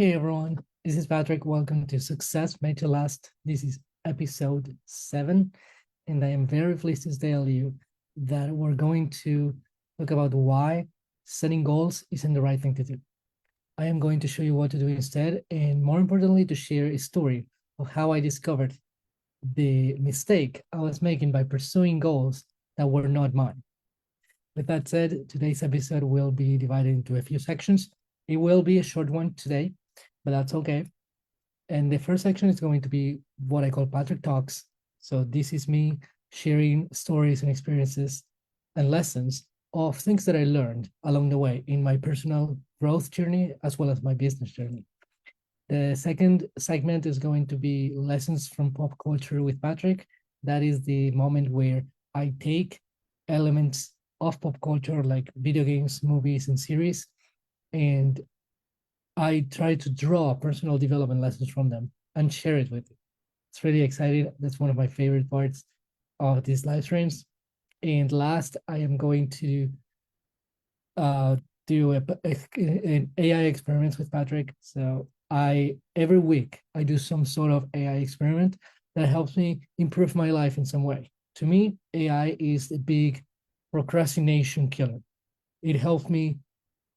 Hey everyone, this is Patrick. Welcome to Success Made to Last. This is episode 7, and I am very pleased to tell you that we're going to talk about why setting goals isn't the right thing to do. I am going to show you what to do instead, and more importantly, to share a story of how I discovered the mistake I was making by pursuing goals that were not mine. With that said, today's episode will be divided into a few sections. It will be a short one today, but that's okay. And the first section is going to be what I call Patrick Talks. So this is me sharing stories and experiences and lessons of things that I learned along the way in my personal growth journey as well as my business journey. The second segment is going to be lessons from pop culture with Patrick. That is the moment where I take elements of pop culture like video games, movies, and series, and I try to draw personal development lessons from them and share it with you. It's really exciting. That's one of my favorite parts of these live streams. And last, I am going to uh, do an AI experiments with Patrick. So every week I do some sort of AI experiment that helps me improve my life in some way. To me, AI is a big procrastination killer. It helps me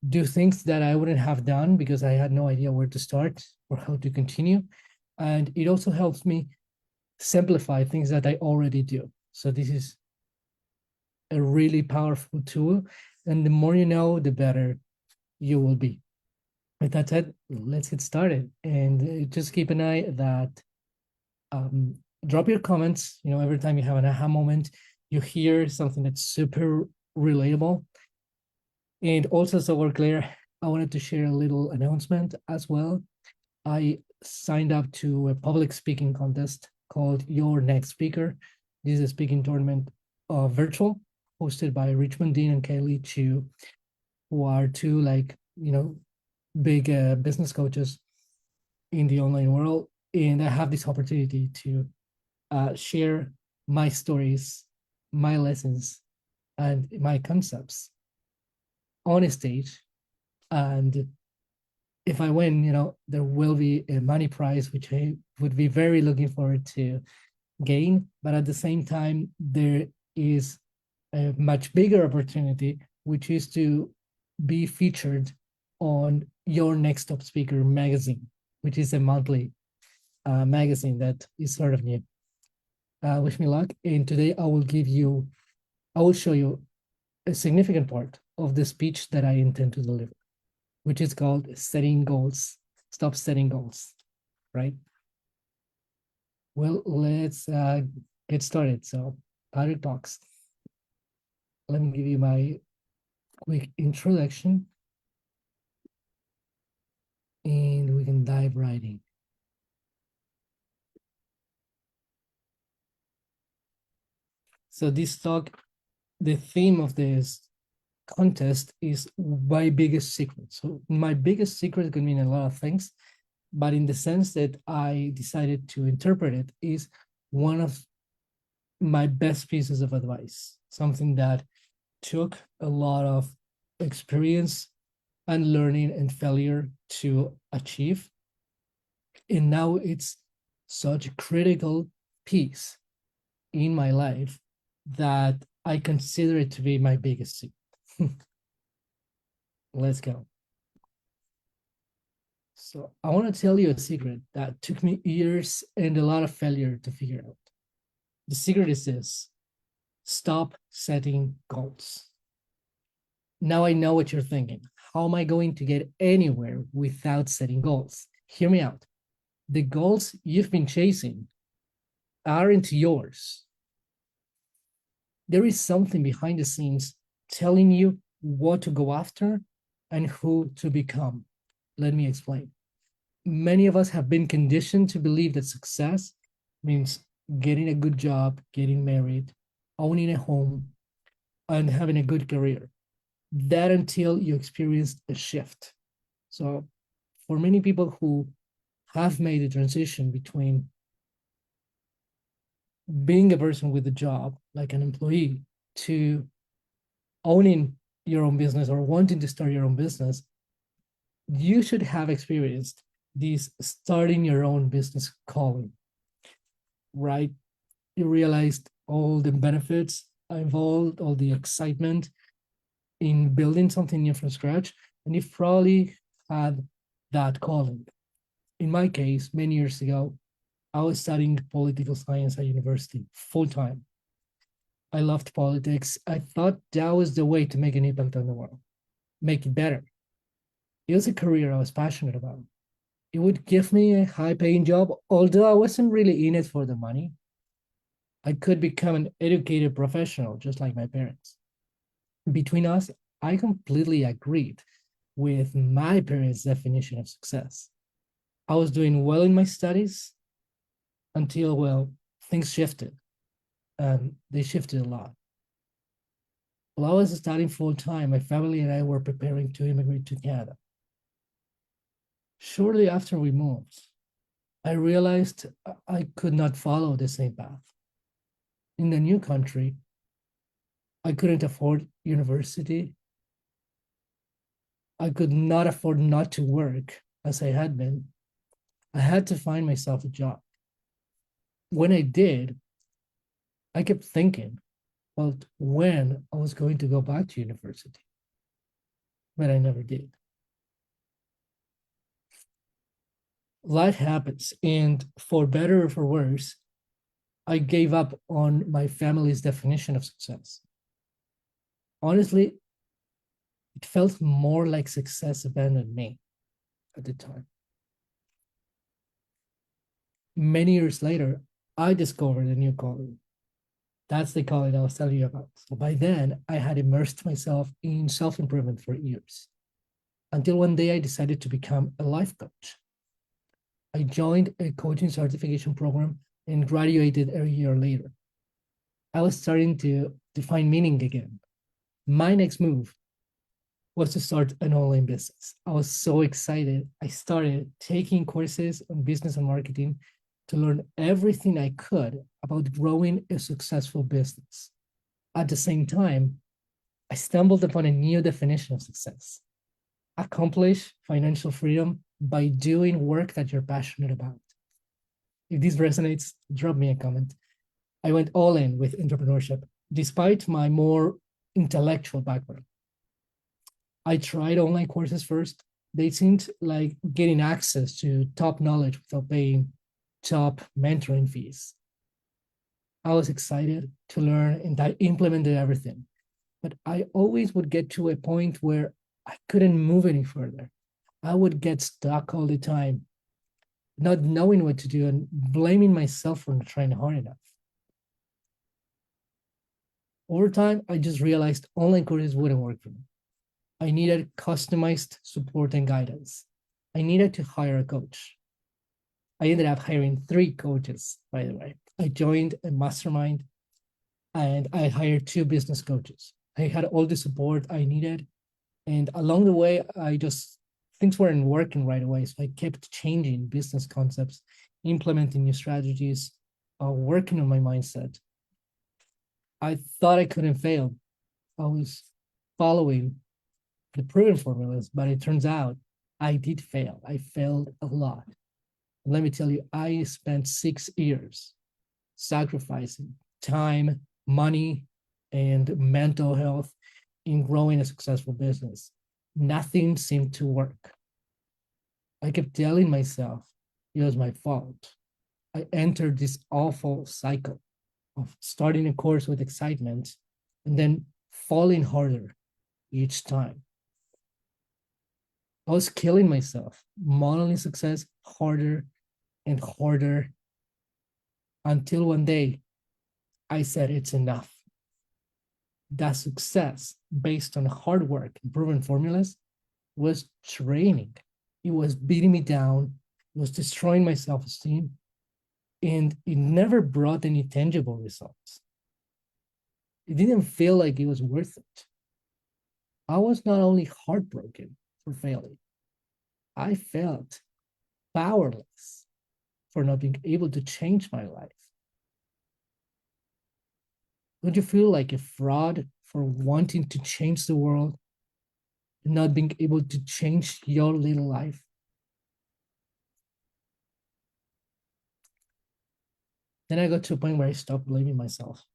do things that I wouldn't have done because I had no idea where to start or how to continue. And it also helps me simplify things that I already do. So this is a really powerful tool. And the more you know, the better you will be. With that said, let's get started. And just keep an eye that drop your comments. Every time you have an aha moment, you hear something that's super relatable. And also, so we're clear, I wanted to share a little announcement as well. I signed up to a public speaking contest called Your Next Speaker. This is a speaking tournament, virtual, hosted by Richmond Dean and Kaylee Chu, who are two big business coaches in the online world. And I have this opportunity to share my stories, my lessons, and my concepts on a stage. And if I win, there will be a money prize, which I would be very looking forward to gain. But at the same time, there is a much bigger opportunity, which is to be featured on Your Next Top Speaker magazine, which is a monthly magazine that is sort of new. Wish me luck. And today I will show you a significant part of the speech that I intend to deliver, which is called setting goals. Stop setting goals, right? Well, let's get started. So, Patrick Talks. Let me give you my quick introduction, and we can dive right in. So this talk, the theme of this contest is my biggest secret. So my biggest secret could mean a lot of things, but in the sense that I decided to interpret it is one of my best pieces of advice, something that took a lot of experience and learning and failure to achieve. And now it's such a critical piece in my life that I consider it to be my biggest secret. Let's go. So I want to tell you a secret that took me years and a lot of failure to figure out. The secret is this: stop setting goals. Now I know what you're thinking. How am I going to get anywhere without setting goals? Hear me out. The goals you've been chasing aren't yours. There is something behind the scenes telling you what to go after and who to become. Let me explain. Many of us have been conditioned to believe that success means getting a good job, getting married, owning a home, and having a good career. That until you experienced a shift. So for many people who have made the transition between being a person with a job, like an employee, to owning your own business or wanting to start your own business, you should have experienced this starting your own business calling, right? You realized all the benefits involved, all the excitement in building something new from scratch, and you've probably had that calling. In my case, many years ago, I was studying political science at university full time. I loved politics. I thought that was the way to make an impact on the world, make it better. It was a career I was passionate about. It would give me a high paying job, although I wasn't really in it for the money. I could become an educated professional, just like my parents. Between us, I completely agreed with my parents' definition of success. I was doing well in my studies until, well, things shifted, and they shifted a lot. While I was studying full time, my family and I were preparing to immigrate to Canada. Shortly after we moved, I realized I could not follow the same path. In the new country, I couldn't afford university. I could not afford not to work as I had been. I had to find myself a job. When I did, I kept thinking about when I was going to go back to university, but I never did. Life happens, and for better or for worse, I gave up on my family's definition of success. Honestly, it felt more like success abandoned me at the time. Many years later, I discovered a new calling. That's the calling I was telling you about. So by then, I had immersed myself in self improvement for years until one day I decided to become a life coach. I joined a coaching certification program and graduated a year later. I was starting to find meaning again. My next move was to start an online business. I was so excited. I started taking courses on business and marketing to learn everything I could about growing a successful business. At the same time, I stumbled upon a new definition of success: accomplish financial freedom by doing work that you're passionate about. If this resonates, drop me a comment. I went all in with entrepreneurship, despite my more intellectual background. I tried online courses first. They seemed like getting access to top knowledge without paying top mentoring fees. I was excited to learn and I implemented everything. But I always would get to a point where I couldn't move any further. I would get stuck all the time, not knowing what to do and blaming myself for not trying hard enough. Over time, I just realized online courses wouldn't work for me. I needed customized support and guidance. I needed to hire a coach. I ended up hiring 3 coaches, by the way. I joined a mastermind and I hired 2 business coaches. I had all the support I needed. And along the way, things weren't working right away. So I kept changing business concepts, implementing new strategies, working on my mindset. I thought I couldn't fail. I was following the proven formulas, but it turns out I did fail. I failed a lot. Let me tell you, I spent 6 years sacrificing time, money, and mental health in growing a successful business. Nothing seemed to work. I kept telling myself it was my fault. I entered this awful cycle of starting a course with excitement and then falling harder each time. I was killing myself, modeling success harder and harder until one day I said it's enough. That success based on hard work and proven formulas was draining. It was beating me down, it was destroying my self esteem, and it never brought any tangible results. It didn't feel like it was worth it. I was not only heartbroken for failing, I felt powerless for not being able to change my life. Don't you feel like a fraud for wanting to change the world and not being able to change your little life? Then I got to a point where I stopped blaming myself.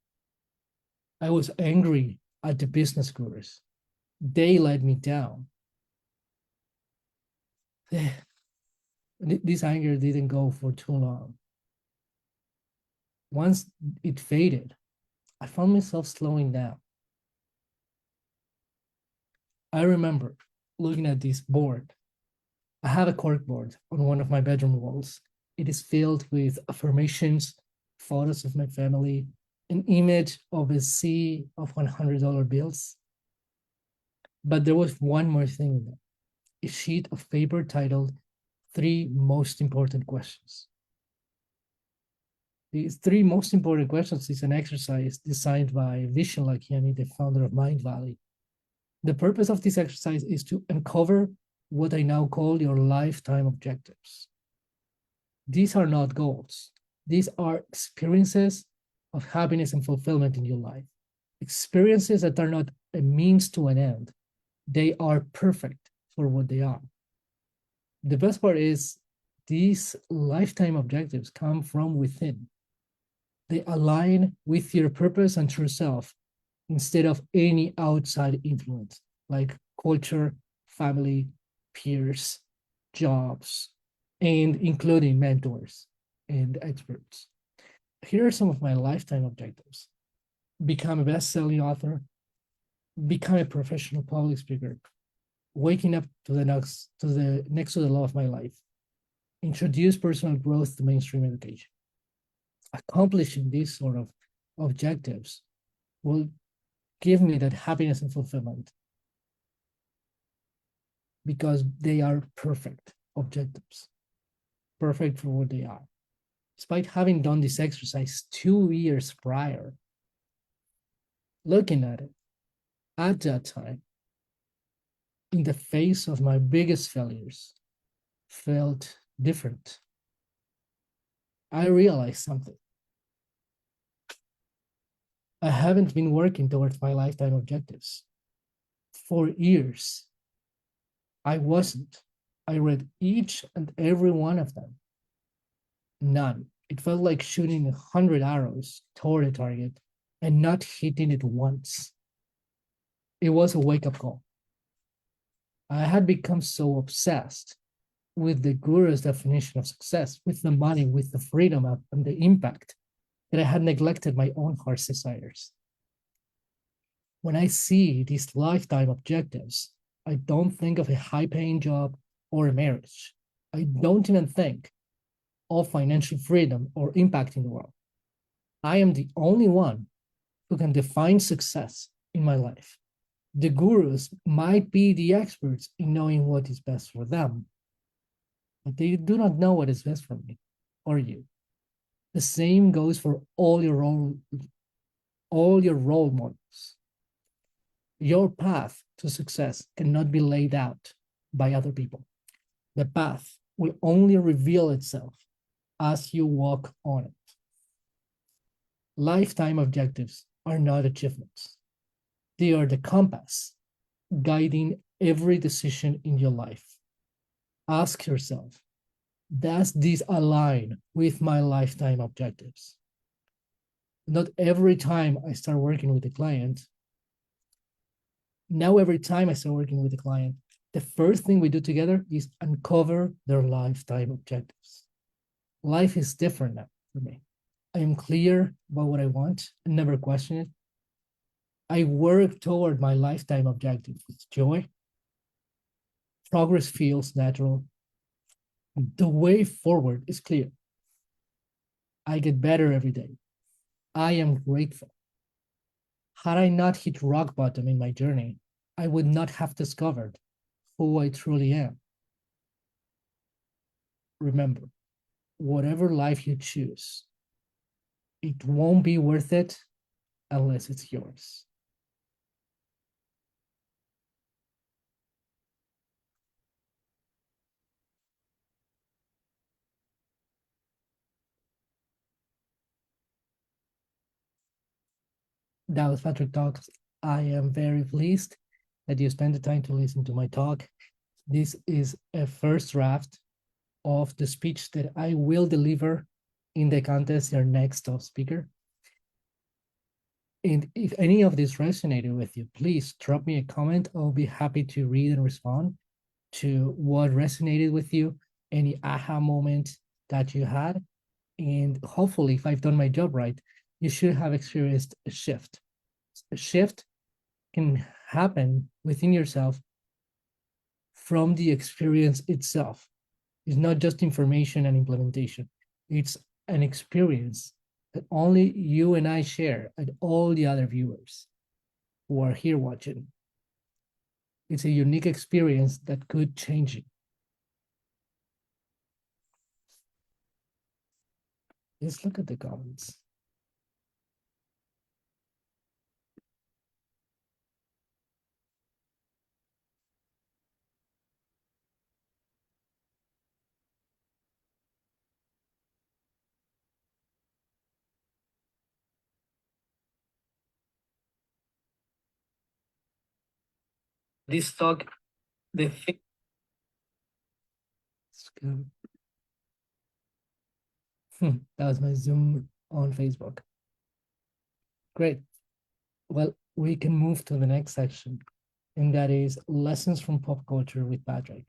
I was angry at the business gurus. They let me down. This anger didn't go for too long. Once it faded, I found myself slowing down. I remember looking at this board. I have a cork board on one of my bedroom walls. It is filled with affirmations, photos of my family, an image of a sea of $100 bills. But there was one more thing in there, a sheet of paper titled Three Most Important Questions. These three most important questions is an exercise designed by Vishen Lakhiani, the founder of Mind Valley. The purpose of this exercise is to uncover what I now call your lifetime objectives. These are not goals. These are experiences of happiness and fulfillment in your life. Experiences that are not a means to an end. They are perfect for what they are. The best part is these lifetime objectives come from within. They align with your purpose and true self instead of any outside influence like culture, family, peers, jobs, and including mentors and experts. Here are some of my lifetime objectives: become a best-selling author, become a professional public speaker, waking up to the next to the love of my life, introduce personal growth to mainstream education. Accomplishing these sort of objectives will give me that happiness and fulfillment because they are perfect objectives, perfect for what they are. Despite having done this exercise 2 years prior, looking at it at that time, in the face of my biggest failures, felt different. I realized something. I haven't been working towards my lifetime objectives. For years, I wasn't. I read each and every one of them. None. It felt like shooting 100 arrows toward a target and not hitting it once. It was a wake-up call. I had become so obsessed with the guru's definition of success, with the money, with the freedom, and the impact, that I had neglected my own heart's desires. When I see these lifetime objectives, I don't think of a high-paying job or a marriage. I don't even think of financial freedom or impact in the world. I am the only one who can define success in my life. The gurus might be the experts in knowing what is best for them, but they do not know what is best for me or you. The same goes for all your role models. Your path to success cannot be laid out by other people. The path will only reveal itself as you walk on it. Lifetime objectives are not achievements. They are the compass guiding every decision in your life. Ask yourself, does this align with my lifetime objectives? Not every time I start working with a client, every time I start working with a client, the first thing we do together is uncover their lifetime objectives. Life is different now for me. I am clear about what I want and never question it. I work toward my lifetime objective with joy. Progress feels natural. The way forward is clear. I get better every day. I am grateful. Had I not hit rock bottom in my journey, I would not have discovered who I truly am. Remember, whatever life you choose, it won't be worth it unless it's yours. That was Patrick Talks. I am very pleased that you spent the time to listen to my talk. This is a first draft of the speech that I will deliver in the contest, your next top speaker. And if any of this resonated with you, please drop me a comment. I'll be happy to read and respond to what resonated with you, any aha moment that you had. And hopefully, if I've done my job right, you should have experienced a shift. A shift can happen within yourself from the experience itself. It's not just information and implementation, it's an experience that only you and I share, and all the other viewers who are here watching. It's a unique experience that could change you. Let's look at the comments. This talk, the thing. That was my Zoom on Facebook. Great. Well, we can move to the next section, and that is lessons from pop culture with Patrick.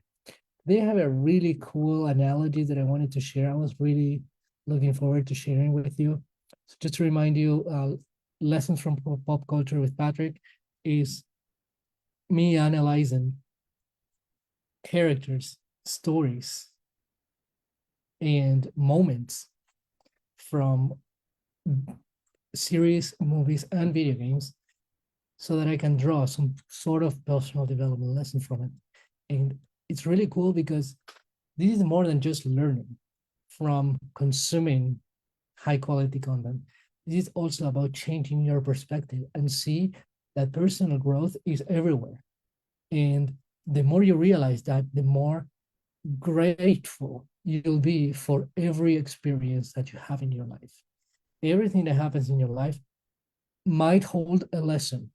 They have a really cool analogy that I wanted to share. I was really looking forward to sharing with you. So just to remind you, lessons from pop culture with Patrick is me analyzing characters, stories, and moments from series, movies, and video games so that I can draw some sort of personal development lesson from it. And it's really cool because this is more than just learning from consuming high quality content. This is also about changing your perspective and see that personal growth is everywhere. And the more you realize that, the more grateful you'll be for every experience that you have in your life. Everything that happens in your life might hold a lesson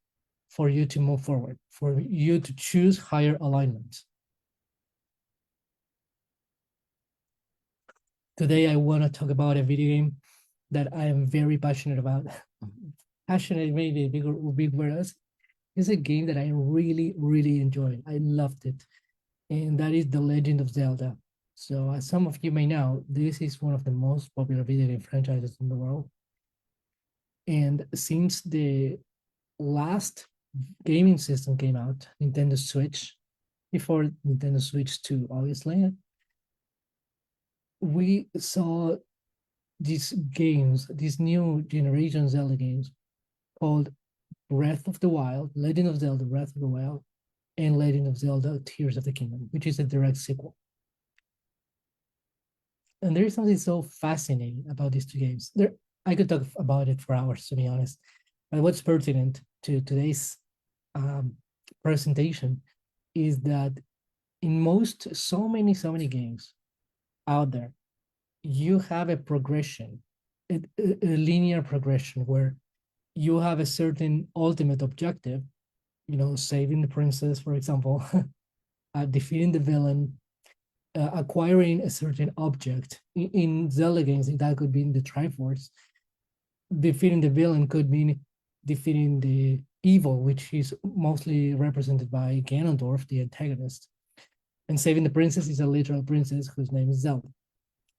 for you to move forward, for you to choose higher alignment. Today, I want to talk about a video game that I am very passionate about. Passionate, maybe a big word. It's a game that I really, really enjoyed. I loved it. And that is The Legend of Zelda. So as some of you may know, this is one of the most popular video game franchises in the world. And since the last gaming system came out, Nintendo Switch, before Nintendo Switch 2, obviously, we saw these games, these new generation Zelda games called Breath of the Wild, Legend of Zelda Breath of the Wild, and Legend of Zelda Tears of the Kingdom, which is a direct sequel. And there is something so fascinating about these two games. I could talk about it for hours, to be honest. But what's pertinent to today's presentation is that in so many games out there, you have a progression, a linear progression where you have a certain ultimate objective, saving the princess, for example, defeating the villain, acquiring a certain object. In Zelda games, that could be in the Triforce. Defeating the villain could mean defeating the evil, which is mostly represented by Ganondorf, the antagonist. And saving the princess is a literal princess whose name is Zelda.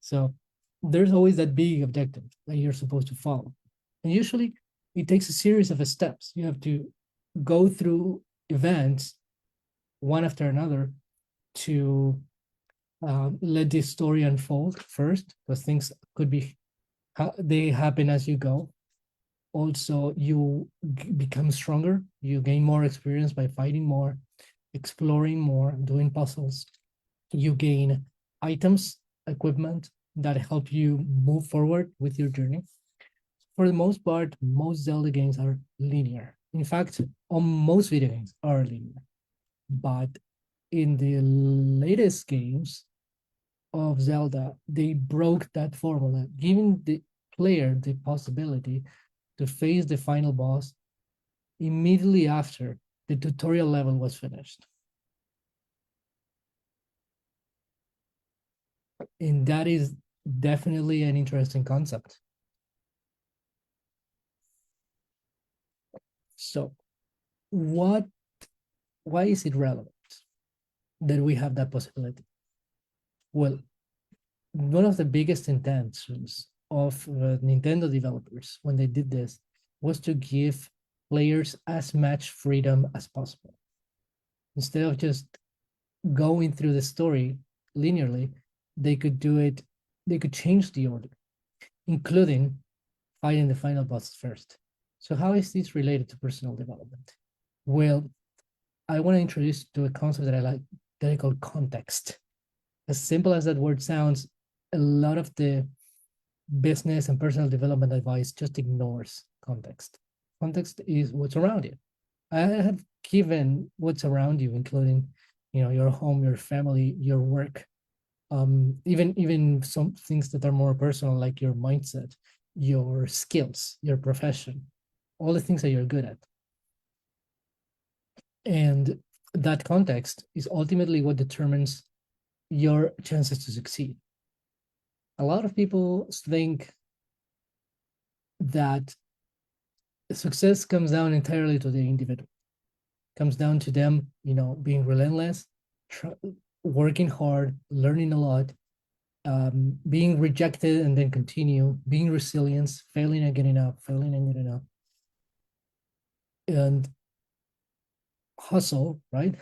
So there's always that big objective that you're supposed to follow. And usually it takes a series of steps. You have to go through events one after another to let this story unfold first, because things could be, they happen as you go. Also, you become stronger. You gain more experience by fighting more, exploring more, doing puzzles. You gain items, equipment that help you move forward with your journey. For the most part, most Zelda games are linear. In fact, most video games are linear. But in the latest games of Zelda, they broke that formula, giving the player the possibility to face the final boss immediately after the tutorial level was finished. And that is definitely an interesting concept. So, what why is it relevant that we have that possibility? Well, one of the biggest intentions of Nintendo developers when they did this was to give players as much freedom as possible. Instead of just going through the story linearly, they could do it, they could change the order, including fighting the final boss first. So, how is this related to personal development? Well, I want to introduce to a concept that I like that I call context. As simple as that word sounds, a lot of the business and personal development advice just ignores context. Context is what's around you. I have given what's around you, including, your home, your family, your work, even some things that are more personal, like your mindset, your skills, your profession, all the things that you're good at. And that context is ultimately what determines your chances to succeed. A lot of people think that success comes down entirely to the individual, comes down to them, being relentless, working hard, learning a lot, being rejected and then continue, being resilient, failing and getting up, failing and getting up, and hustle, right?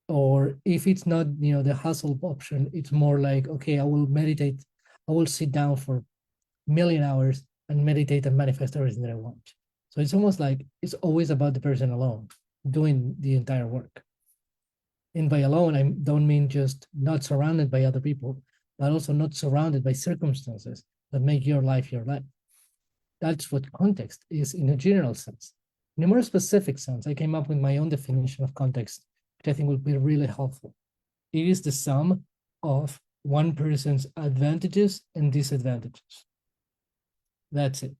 Or if it's not, the hustle option, it's more like, okay, I will meditate, I will sit down for a million hours and meditate and manifest everything that I want. So it's almost like it's always about the person alone doing the entire work. And by alone, I don't mean just not surrounded by other people, but also not surrounded by circumstances that make your life your life. That's what context is in a general sense. In a more specific sense, I came up with my own definition of context, which I think will be really helpful. It is the sum of one person's advantages and disadvantages. That's it.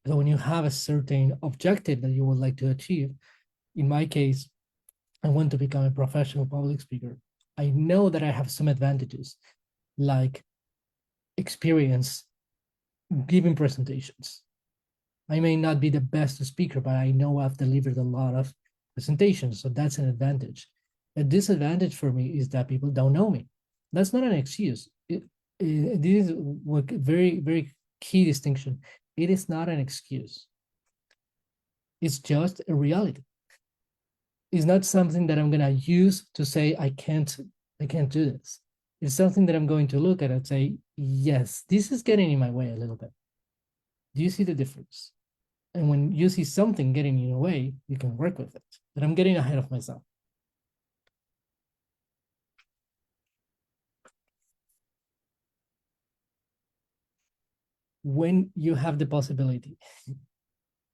So when you have a certain objective that you would like to achieve, in my case, I want to become a professional public speaker. I know that I have some advantages, like experience giving presentations. I may not be the best speaker, but I know I've delivered a lot of presentations, so that's an advantage. A disadvantage for me is that people don't know me. That's not an excuse. This is what very, very key distinction. It is not an excuse. It's just a reality. It's not something that I'm gonna use to say I can't do this. It's something that I'm going to look at and say, yes, this is getting in my way a little bit. Do you see the difference? And when you see something getting in your way, you can work with it. But I'm getting ahead of myself. When you have the possibility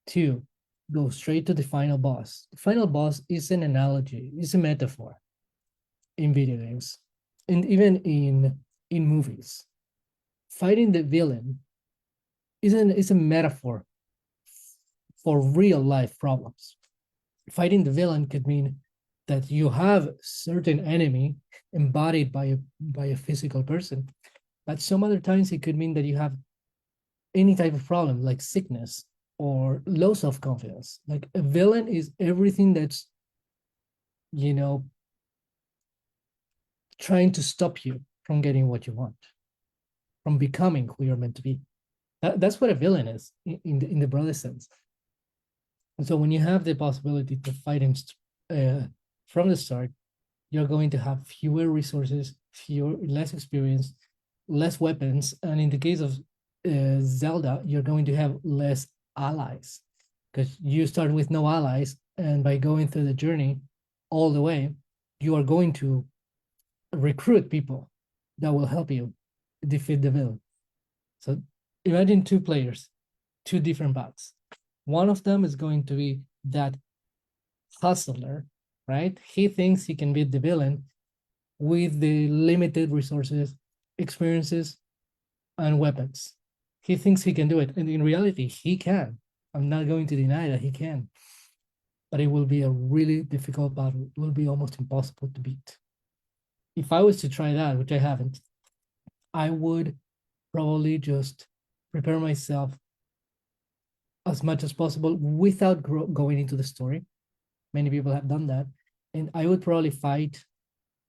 to go straight to the final boss, the final boss is an analogy, is a metaphor in video games, and even in movies. Fighting the villain is a metaphor for real life problems. Fighting the villain could mean that you have certain enemy embodied by a physical person, but some other times it could mean that you have any type of problem like sickness or low self-confidence. Like a villain is everything that's, you know, trying to stop you from getting what you want, from becoming who you're meant to be. That's what a villain is in the broadest sense. And so when you have the possibility to fight him from the start, you're going to have fewer resources, less experience, less weapons, and in the case of Zelda, you're going to have less allies because you start with no allies, and by going through the journey all the way, you are going to recruit people that will help you defeat the villain. So imagine two players, two different paths. One of them is going to be that hustler, right? He thinks he can beat the villain with the limited resources, experiences, and weapons. He thinks he can do it. And in reality, he can. I'm not going to deny that he can. But it will be a really difficult battle. It will be almost impossible to beat. If I was to try that, which I haven't, I would probably just prepare myself as much as possible without going into the story. Many people have done that. And I would probably fight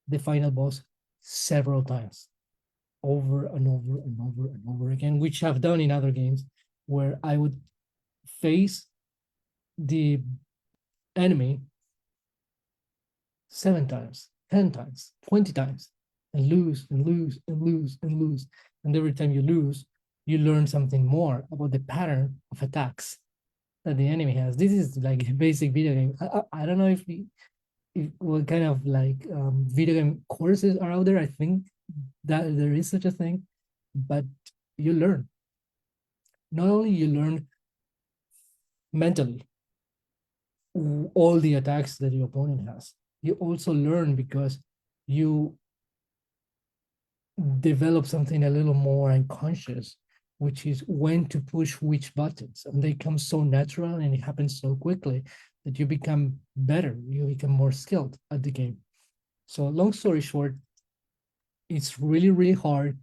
the final boss several times, over and over and over and over again, which I've done in other games, where I would face the enemy 7 times, 10 times, 20 times, and lose and lose and lose and lose. And every time you lose, you learn something more about the pattern of attacks that the enemy has. This is like a basic video game. I don't know if what kind of like video game courses are out there. I think that there is such a thing, but you learn. Not only you learn mentally all the attacks that your opponent has, you also learn because you develop something a little more unconscious, which is when to push which buttons. And they come so natural and it happens so quickly that you become better, you become more skilled at the game. So long story short, it's really, really hard.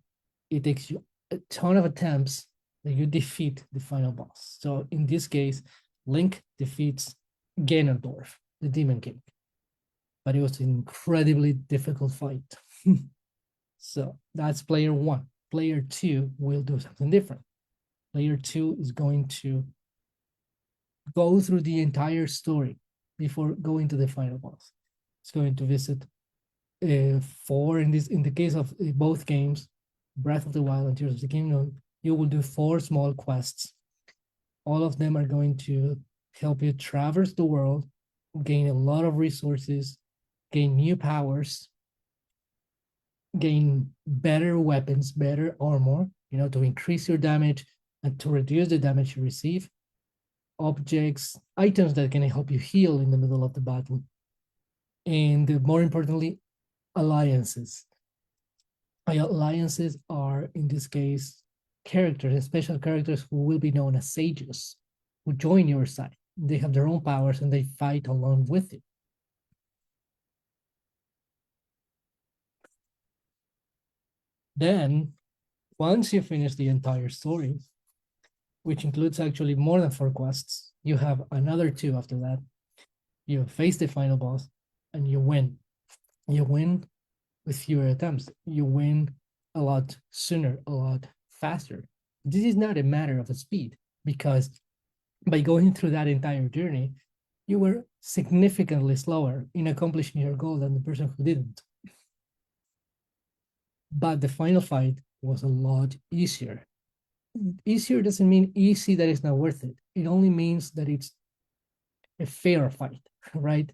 It takes you a ton of attempts that you defeat the final boss. So in this case, Link defeats Ganondorf, the Demon King. But it was an incredibly difficult fight. So that's player one. Player two will do something different. Player two is going to go through the entire story before going to the final boss. It's going to visit four, in the case of both games, Breath of the Wild and Tears of the Kingdom, you will do 4 small quests. All of them are going to help you traverse the world, gain a lot of resources, gain new powers, gain better weapons, better armor, to increase your damage and to reduce the damage you receive, objects, items that can help you heal in the middle of the battle, and more importantly, alliances. Alliances are, in this case, characters, special characters who will be known as sages, who join your side. They have their own powers and they fight along with you. Then, once you finish the entire story, which includes actually more than 4 quests, you have another 2 after that. You face the final boss and you win. You win with fewer attempts. You win a lot sooner, a lot faster. This is not a matter of speed, because by going through that entire journey, you were significantly slower in accomplishing your goal than the person who didn't. But the final fight was a lot easier. Easier doesn't mean easy that it's not worth it. It only means that it's a fair fight, right?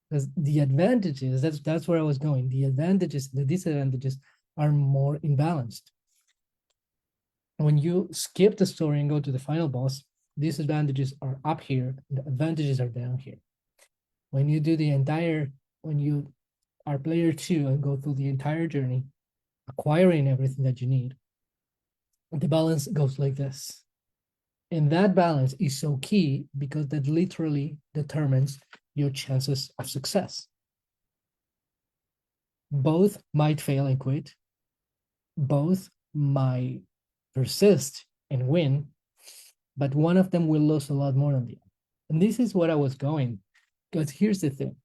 Because the advantages, that's where I was going. The advantages, the disadvantages are more imbalanced. When you skip the story and go to the final boss, disadvantages are up here, and the advantages are down here. When you do when you are player 2 and go through the entire journey, acquiring everything that you need, the balance goes like this. And that balance is so key because that literally determines your chances of success. Both might fail and quit. Both might persist and win, but one of them will lose a lot more than the other. And this is what I was going, because here's the thing.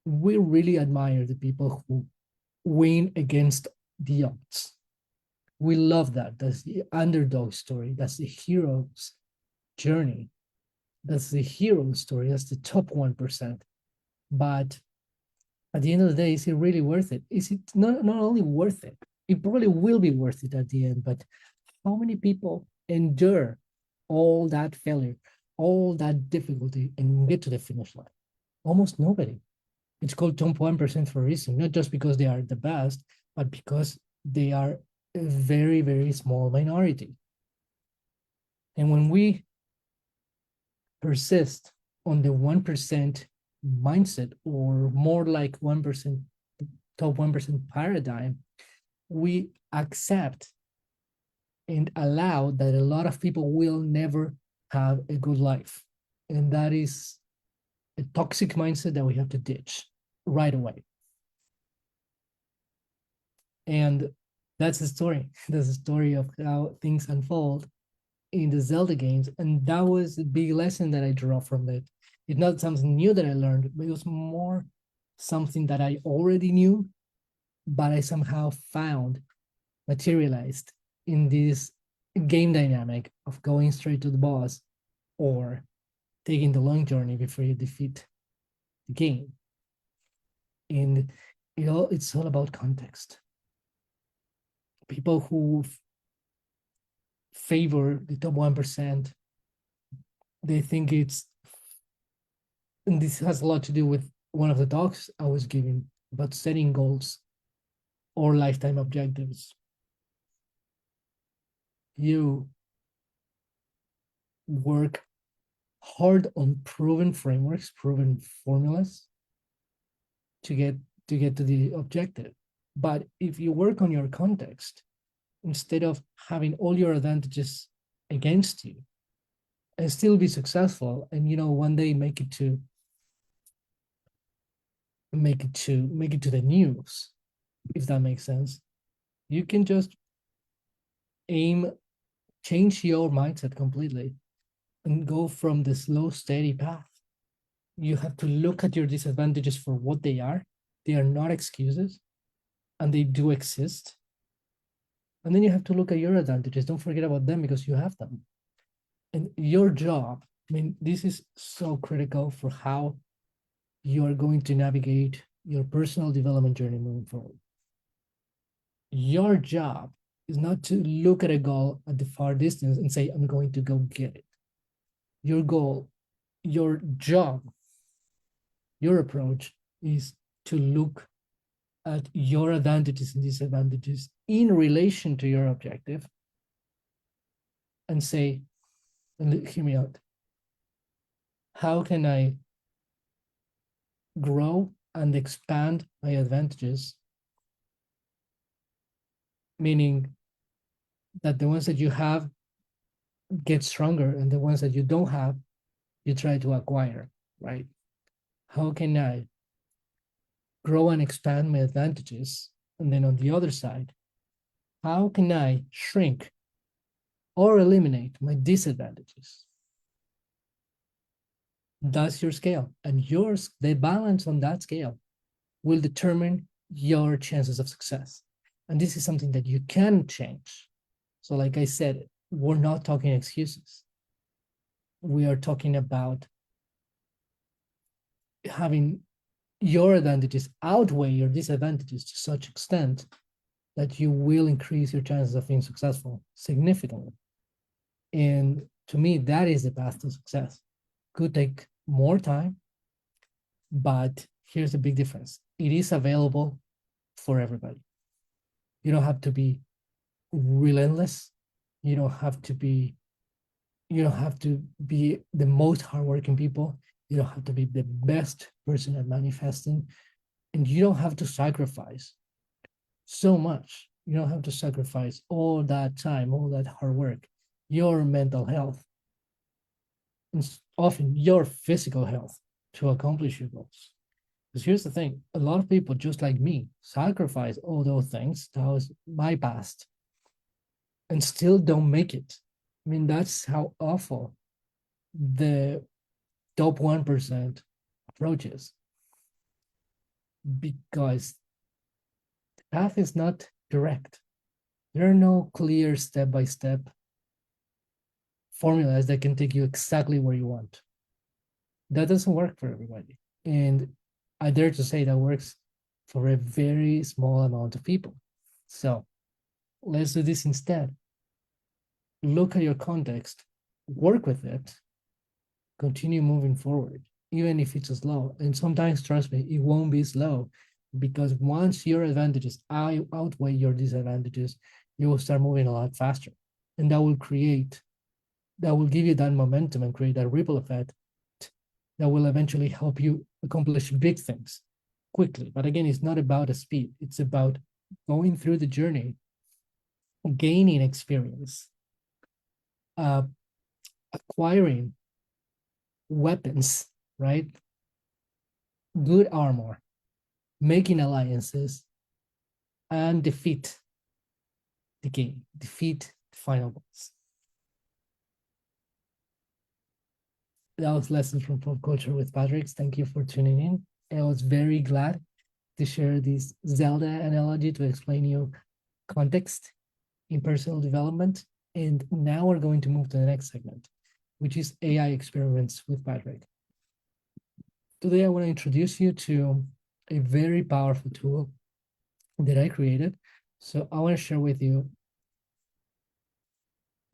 We really admire the people who win against the odds. We love that. That's the underdog story. That's the hero's journey. That's the hero story. That's the top 1%. But at the end of the day, is it really worth it? Is it not only worth it? It probably will be worth it at the end, but how many people endure all that failure, all that difficulty, and get to the finish line? Almost nobody. It's called top 1% for a reason, not just because they are the best, but because they are a very, very small minority. And when we persist on the 1% mindset, or more like 1%, top 1% paradigm, we accept and allow that a lot of people will never have a good life. And that is a toxic mindset that we have to ditch right away. And That's the story. That's the story of how things unfold in the Zelda games. And that was the big lesson that I draw from it. It's not something new that I learned, but it was more something that I already knew, but I somehow found materialized in this game dynamic of going straight to the boss or taking the long journey before you defeat the game. And it's all about context. People who favor the top 1%, they think it's, and this has a lot to do with one of the talks I was giving about setting goals or lifetime objectives. You work hard on proven frameworks, proven formulas to get to the objective. But if you work on your context, instead of having all your advantages against you and still be successful, and one day make it to the news, if that makes sense, you can just aim, change your mindset completely and go from the slow, steady path. You have to look at your disadvantages for what they are. They are not excuses, and they do exist. And then you have to look at your advantages. Don't forget about them because you have them. And your job, I mean, this is so critical for how you are going to navigate your personal development journey moving forward. Your job is not to look at a goal at the far distance and say, I'm going to go get it. Your goal, your job, your approach is to look at your advantages and disadvantages in relation to your objective and say, and hear me out, how can I grow and expand my advantages? Meaning that the ones that you have get stronger and the ones that you don't have, you try to acquire, right? How can I grow and expand my advantages? And then on the other side, how can I shrink or eliminate my disadvantages? That's your scale. And yours, the balance on that scale will determine your chances of success. And this is something that you can change. So, like I said, we're not talking excuses. We are talking about having your advantages outweigh your disadvantages to such extent that you will increase your chances of being successful significantly. And to me, that is the path to success. Could take more time, but here's the big difference. It is available for everybody. You don't have to be relentless. You don't have to be the most hardworking people. You don't have to be the best person at manifesting. And you don't have to sacrifice so much. You don't have to sacrifice all that time, all that hard work, your mental health, and often your physical health to accomplish your goals. Because here's the thing, a lot of people just like me sacrifice all those things. That was my past and still don't make it. I mean, that's how awful the top 1% approaches, because the path is not direct. There are no clear step-by-step formulas that can take you exactly where you want. That doesn't work for everybody. And I dare to say that works for a very small amount of people. So let's do this instead. Look at your context, work with it, continue moving forward, even if it's slow. And sometimes, trust me, it won't be slow, because once your advantages outweigh your disadvantages, you will start moving a lot faster. And that will give you that momentum and create that ripple effect that will eventually help you accomplish big things quickly. But again, it's not about the speed. It's about going through the journey, gaining experience, acquiring weapons, right? Good armor, making alliances, and defeat the game, defeat the final boss. That was Lessons from Pop Culture with Patrick. Thank you for tuning in. I was very glad to share this Zelda analogy to explain you context in personal development. And now we're going to move to the next segment, which is AI experiments with Patrick. Today, I want to introduce you to a very powerful tool that I created. So I want to share with you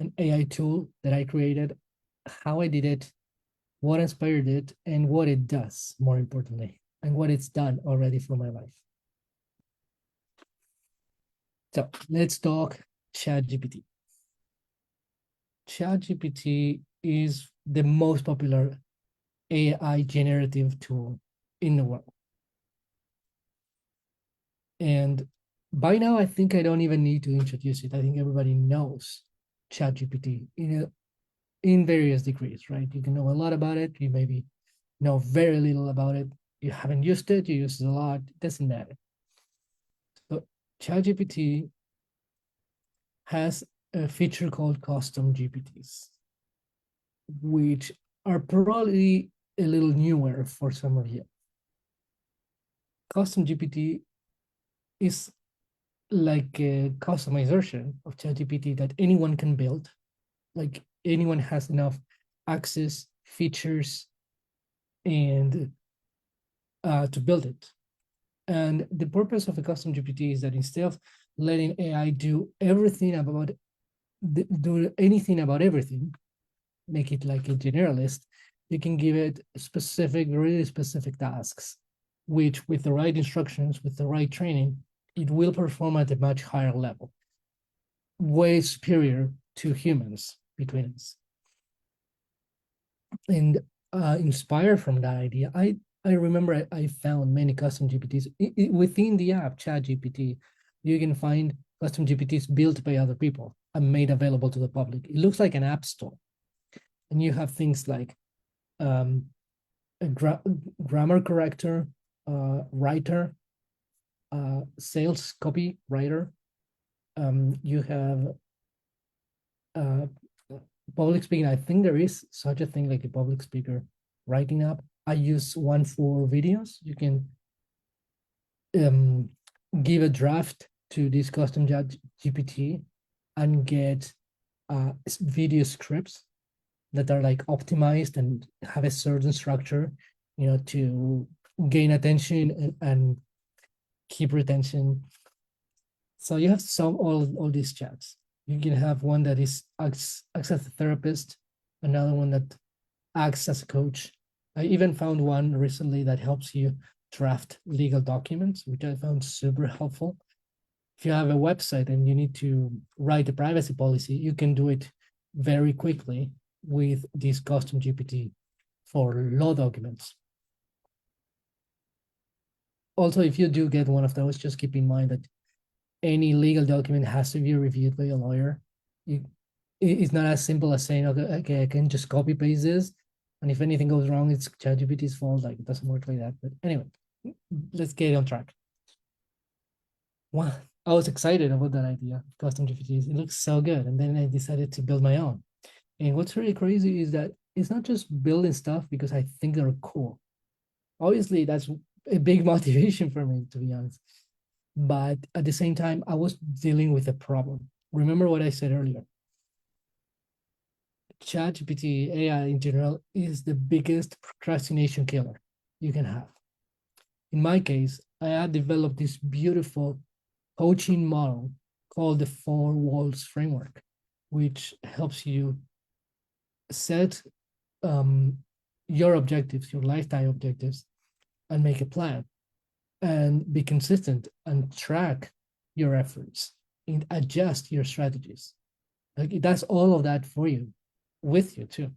an AI tool that I created, how I did it, what inspired it, and what it does, more importantly, and what it's done already for my life. So let's talk ChatGPT. ChatGPT is the most popular AI generative tool in the world. And by now, I think I don't even need to introduce it. I think everybody knows ChatGPT in various degrees, right? You can know a lot about it. You maybe know very little about it. You haven't used it. You use it a lot. It doesn't matter. So ChatGPT has a feature called custom GPTs, which are probably a little newer for some of you. Custom GPT is like a customized version of ChatGPT that anyone can build. Like anyone has enough access, features, and to build it. And the purpose of a custom GPT is that instead of letting AI do everything about do anything about everything, make it like a generalist, you can give it specific, really specific tasks, which with the right instructions, with the right training, it will perform at a much higher level, way superior to humans between us. And inspired from that idea, I remember I found many custom GPTs within the app ChatGPT. You can find custom GPTs built by other people and made available to the public. It looks like an app store, and you have things like a grammar corrector, writer, sales copy writer. You have public speaking. I think there is such a thing like a public speaker writing app. I use one for videos. You can give a draft to this custom GPT and get video scripts that are like optimized and have a certain structure, to gain attention and keep retention. So you have all these chats. You can have one that acts as a therapist, another one that acts as a coach. I even found one recently that helps you draft legal documents, which I found super helpful. If you have a website and you need to write a privacy policy, you can do it very quickly with this custom GPT for law documents. Also, if you do get one of those, just keep in mind that any legal document has to be reviewed by a lawyer. It's not as simple as saying, okay, I can just copy paste this, and if anything goes wrong, it's ChatGPT's fault. Like, it doesn't work like that. But anyway, let's get on track. Wow, I was excited about that idea, custom GPTs. It looks so good, and then I decided to build my own. And what's really crazy is that it's not just building stuff because I think they're cool. Obviously, that's a big motivation for me, to be honest. But at the same time, I was dealing with a problem. Remember what I said earlier. ChatGPT, AI in general, is the biggest procrastination killer you can have. In my case, I had developed this beautiful coaching model called the Four Walls Framework, which helps you set your objectives, your lifetime objectives, and make a plan and be consistent and track your efforts and adjust your strategies. Like, it does all of that for you, with you too.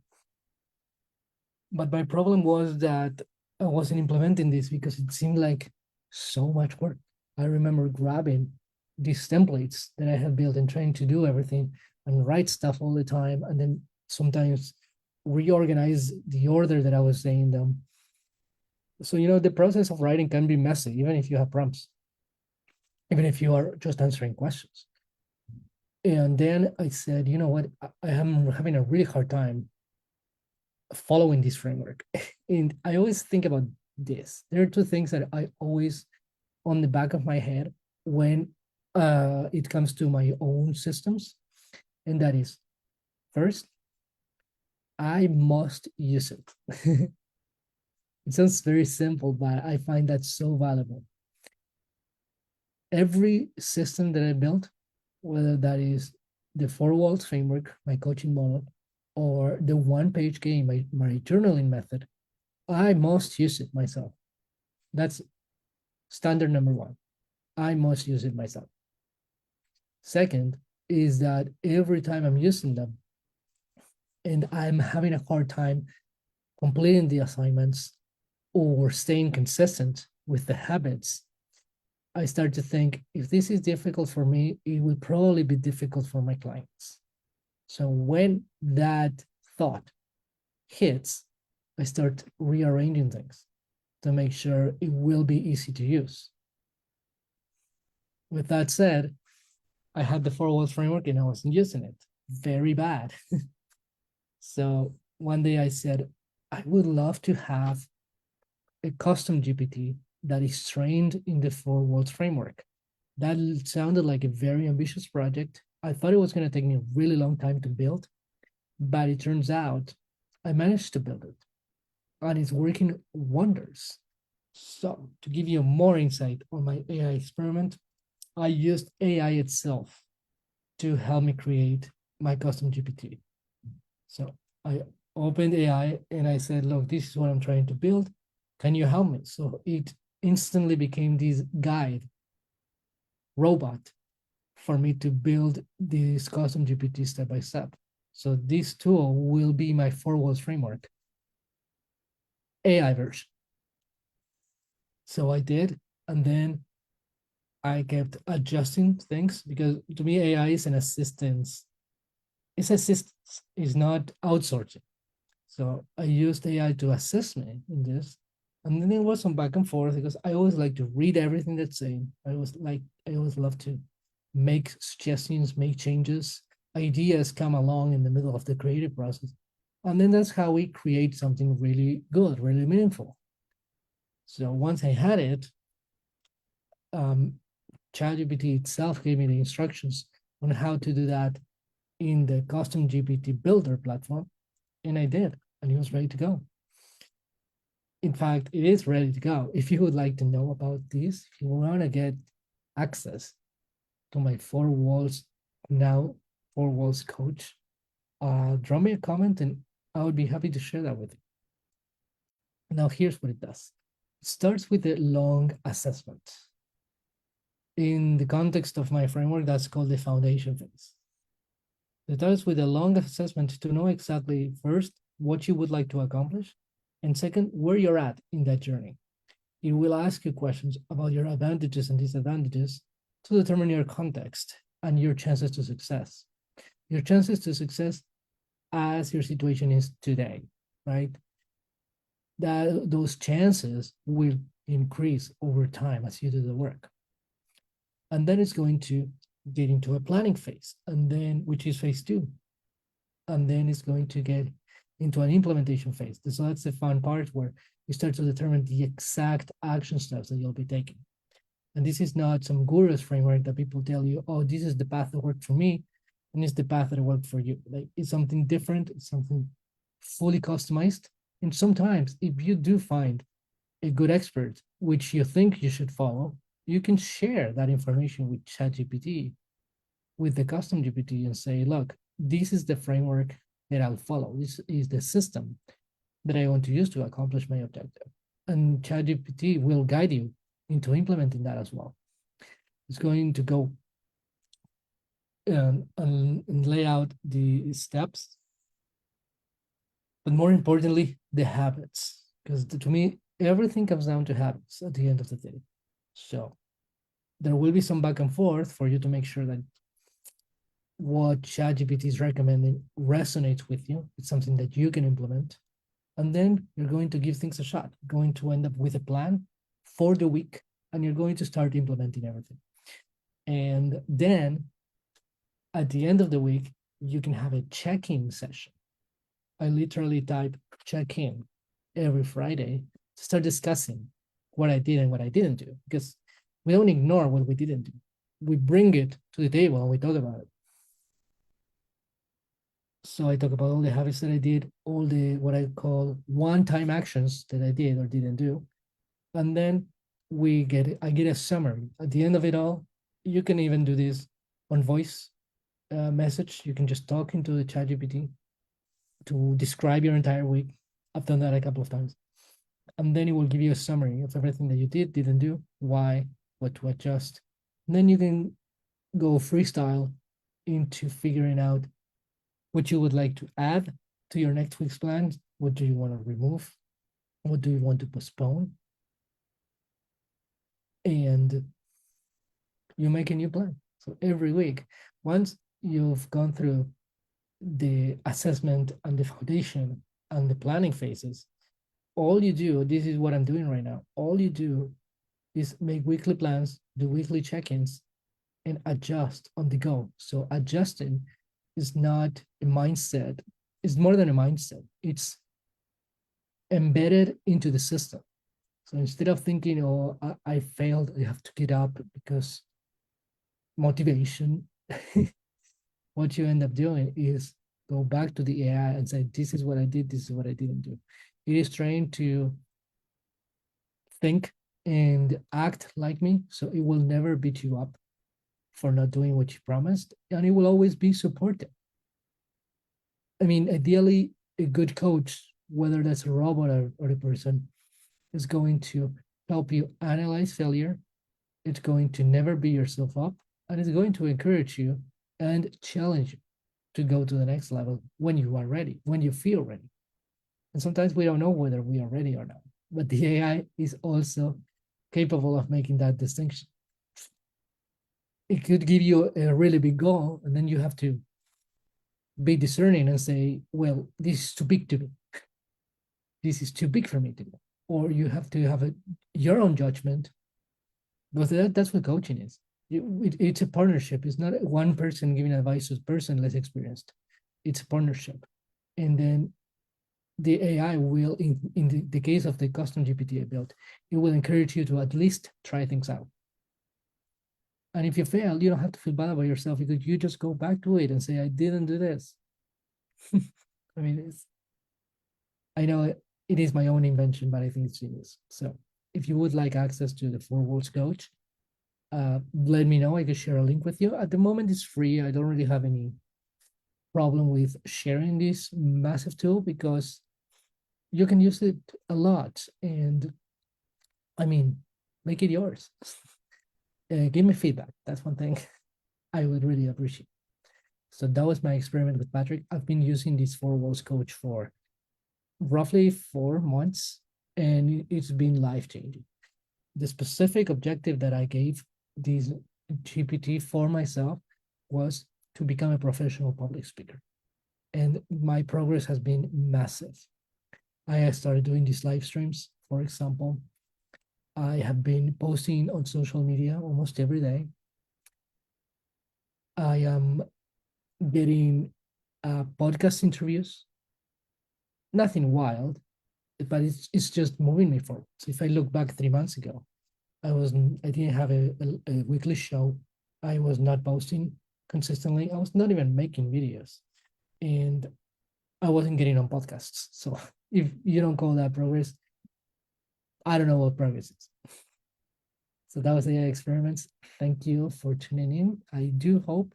But my problem was that I wasn't implementing this because it seemed like so much work. I remember grabbing these templates that I had built and trying to do everything and write stuff all the time, and then sometimes reorganize the order that I was saying them. So, the process of writing can be messy, even if you have prompts, even if you are just answering questions. And then I said, you know what, I am having a really hard time following this framework. And I always think about this. There are two things that I always on the back of my head when it comes to my own systems. And that is, first, I must use it. It sounds very simple, but I find that so valuable. Every system that I built, whether that is the four walls framework, my coaching model, or the one page game, my journaling method, I must use it myself. That's standard number one. I must use it myself. Second is that every time I'm using them and I'm having a hard time completing the assignments or staying consistent with the habits, I start to think if this is difficult for me, it will probably be difficult for my clients. So when that thought hits, I start rearranging things to make sure it will be easy to use. With that said, I had the four walls framework and I wasn't using it. Very bad. So one day I said, I would love to have a custom GPT that is trained in the four walls framework. That sounded like a very ambitious project. I thought it was going to take me a really long time to build, but it turns out I managed to build it and it's working wonders. So, to give you more insight on my AI experiment, I used AI itself to help me create my custom GPT. So, I opened AI and I said, look, this is what I'm trying to build. Can you help me? So, it instantly became this guide robot for me to build this custom GPT step by step. So, this tool will be my four walls framework AI version. So I did, and then I kept adjusting things because to me AI is an assistance. It's assistance, it's not outsourcing. So I used AI to assist me in this. And then there was some back and forth because I always like to read everything that's saying. I always love to make suggestions, make changes. Ideas come along in the middle of the creative process. And then that's how we create something really good, really meaningful. So once I had it, ChatGPT itself gave me the instructions on how to do that in the custom GPT builder platform, and I did, and it was ready to go. In fact, it is ready to go. If you would like to know about this, if you want to get access to my four walls now, four walls coach, drop me a comment and I would be happy to share that with you. Now, here's what it does. It starts with a long assessment. In the context of my framework, that's called the foundation phase. It starts with a long assessment to know exactly first what you would like to accomplish, and second, where you're at in that journey. It will ask you questions about your advantages and disadvantages to determine your context and your chances to success. Your chances to success as your situation is today, right? That those chances will increase over time as you do the work. And then it's going to get into a planning phase, and then which is phase two. And then it's going to get into an implementation phase. So that's the fun part where you start to determine the exact action steps that you'll be taking. And this is not some guru's framework that people tell you, oh, this is the path that worked for me, and it's the path that worked for you. Like it's something different, it's something fully customized. And sometimes if you do find a good expert, which you think you should follow, you can share that information with ChatGPT, with the custom GPT, and say, look, this is the framework that I'll follow. This is the system that I want to use to accomplish my objective. And ChatGPT will guide you into implementing that as well. It's going to go and lay out the steps, but more importantly, the habits. Because to me, everything comes down to habits at the end of the day. So there will be some back and forth for you to make sure that what ChatGPT is recommending resonates with you. It's something that you can implement. And then you're going to give things a shot. You're going to end up with a plan for the week, and you're going to start implementing everything. And then at the end of the week, you can have a check-in session. I literally type check-in every Friday to start discussing what I did and what I didn't do, because we don't ignore what we didn't do. We bring it to the table and we talk about it. So I talk about all the habits that I did, all the what I call one-time actions that I did or didn't do. And then I get a summary. At the end of it all, you can even do this on voice message. You can just talk into the chat GPT to describe your entire week. I've done that a couple of times. And then it will give you a summary of everything that you did, didn't do, why, what to adjust. And then you can go freestyle into figuring out what you would like to add to your next week's plan. What do you want to remove? What do you want to postpone? And you make a new plan. So every week, once you've gone through the assessment and the foundation and the planning phases, all you do, this is what I'm doing right now, all you do is make weekly plans, do weekly check-ins, and adjust on the go. So adjusting is not a mindset, it's more than a mindset, it's embedded into the system. So instead of thinking, oh, I failed, I have to get up because motivation, what you end up doing is go back to the AI and say, this is what I did, this is what I didn't do. It is trained to think and act like me, so it will never beat you up for not doing what you promised, and it will always be supportive. I mean, ideally, a good coach, whether that's a robot or a person, is going to help you analyze failure. It's going to never beat yourself up, and it's going to encourage you and challenge you to go to the next level when you are ready, when you feel ready. And sometimes we don't know whether we are ready or not, but the AI is also capable of making that distinction. It could give you a really big goal, and then you have to be discerning and say, well, this is too big to me. This is too big for me to do. Or you have to have your own judgment. But that's what coaching is. It's a partnership. It's not one person giving advice to a person less experienced. It's a partnership. And then the AI will, in the case of the custom GPT I built, it will encourage you to at least try things out. And if you fail, you don't have to feel bad about yourself, because you just go back to it and say, I didn't do this. I mean, I know it is my own invention, but I think it's genius. So if you would like access to the Four Walls Coach, let me know. I can share a link with you. At the moment, it's free. I don't really have any problem with sharing this massive tool, because you can use it a lot. And I mean, make it yours. Give me feedback. That's one thing I would really appreciate. So that was my experiment with Patrick. I've been using this Four Walls Coach for roughly 4 months, and it's been life-changing. The specific objective that I gave this GPT for myself was to become a professional public speaker. And my progress has been massive. I started doing these live streams, for example. I have been posting on social media almost every day. I am getting podcast interviews. Nothing wild, but it's just moving me forward. So if I look back 3 months ago, I didn't have a weekly show. I was not posting consistently. I was not even making videos, and I wasn't getting on podcasts. So if you don't call that progress, I don't know what progress is. So that was the experiments. Thank you for tuning in. I do hope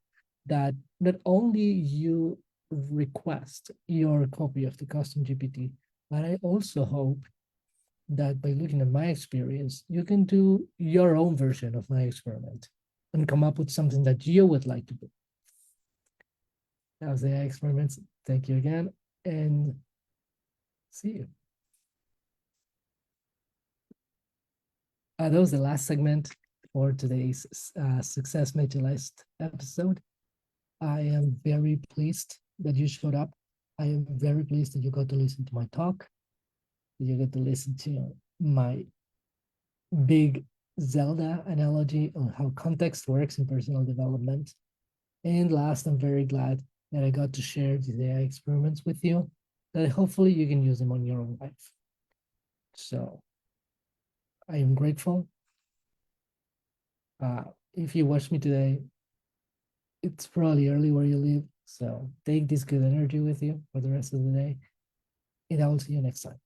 that not only you request your copy of the custom GPT, but I also hope that by looking at my experience, you can do your own version of my experiment and come up with something that you would like to do. That was the experiments. Thank you again, and see you. That was the last segment for today's Success Materialized episode. I am very pleased that you showed up. I am very pleased that you got to listen to my talk. You get to listen to my big Zelda analogy on how context works in personal development. And last, I'm very glad that I got to share these AI experiments with you, that hopefully you can use them on your own life. So I am grateful. If you watch me today, it's probably early where you live. So take this good energy with you for the rest of the day. And I will see you next time.